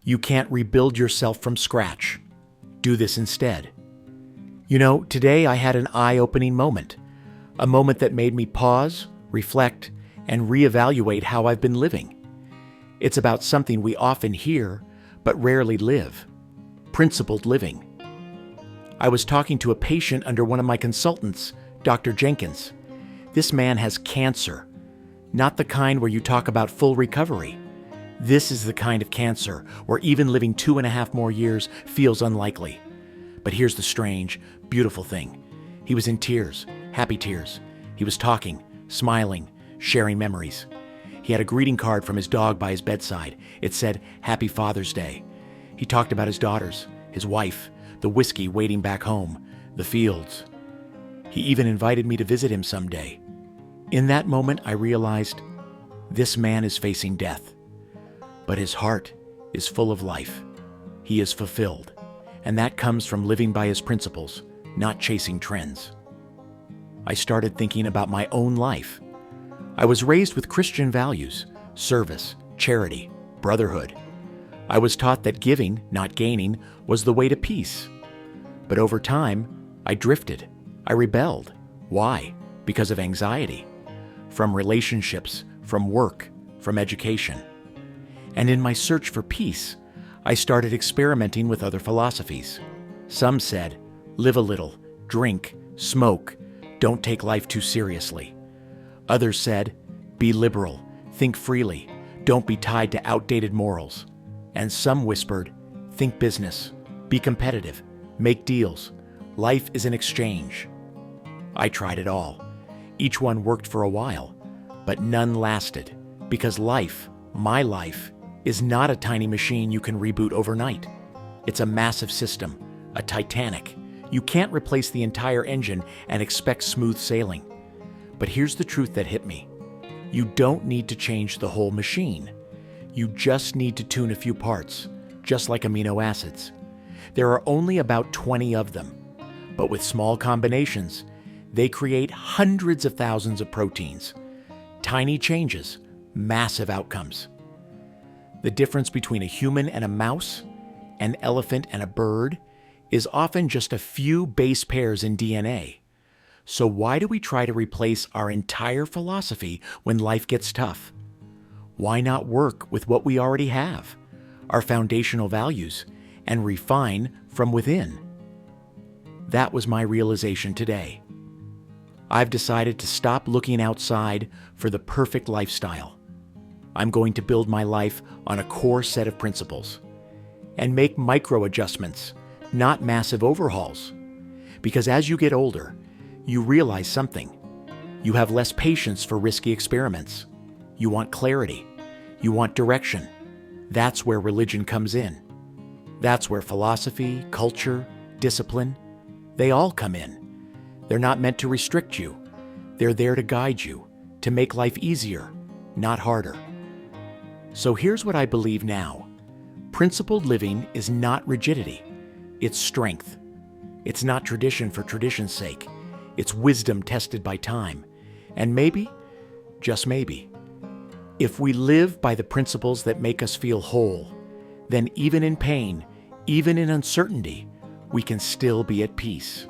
You can't rebuild yourself from scratch. Do this instead. You know, today I had an eye-opening moment. A moment that made me pause, reflect, and reevaluate how I've been living. It's about something we often hear, but rarely live. Principled living. I was talking to a patient under one of my consultants, Dr. Jenkins. This man has cancer. Not the kind where you talk about full recovery. This is the kind of cancer where even living 2.5 more years feels unlikely. But here's the strange, beautiful thing. He was in tears, happy tears. He was talking, smiling, sharing memories. He had a greeting card from his dog by his bedside. It said, "Happy Father's Day." He talked about his daughters, his wife, the whiskey waiting back home, the fields. He even invited me to visit him someday. In that moment, I realized this man is facing death, but his heart is full of life. He is fulfilled, and that comes from living by his principles, not chasing trends. I started thinking about my own life. I was raised with Christian values, service, charity, brotherhood. I was taught that giving, not gaining, was the way to peace. But over time, I drifted. I rebelled. Why? Because of anxiety. From relationships, from work, from education. And in my search for peace, I started experimenting with other philosophies. Some said, live a little, drink, smoke, don't take life too seriously. Others said, be liberal, think freely, don't be tied to outdated morals. And some whispered, think business, be competitive, make deals. Life is an exchange. I tried it all. Each one worked for a while, but none lasted, because life, my life, is not a tiny machine you can reboot overnight. It's a massive system, a Titanic. You can't replace the entire engine and expect smooth sailing. But here's the truth that hit me. You don't need to change the whole machine. You just need to tune a few parts, just like amino acids. There are only about 20 of them, but with small combinations, they create hundreds of thousands of proteins. Tiny changes, massive outcomes. The difference between a human and a mouse, an elephant and a bird, is often just a few base pairs in DNA. So why do we try to replace our entire philosophy when life gets tough? Why not work with what we already have, our foundational values, and refine from within? That was my realization today. I've decided to stop looking outside for the perfect lifestyle. I'm going to build my life on a core set of principles and make micro adjustments, not massive overhauls. Because as you get older, you realize something. You have less patience for risky experiments. You want clarity. You want direction. That's where religion comes in. That's where philosophy, culture, discipline, they all come in. They're not meant to restrict you. They're there to guide you, to make life easier, not harder. So here's what I believe now. Principled living is not rigidity. It's strength. It's not tradition for tradition's sake. It's wisdom tested by time. And maybe, just maybe, if we live by the principles that make us feel whole, then even in pain, even in uncertainty, we can still be at peace.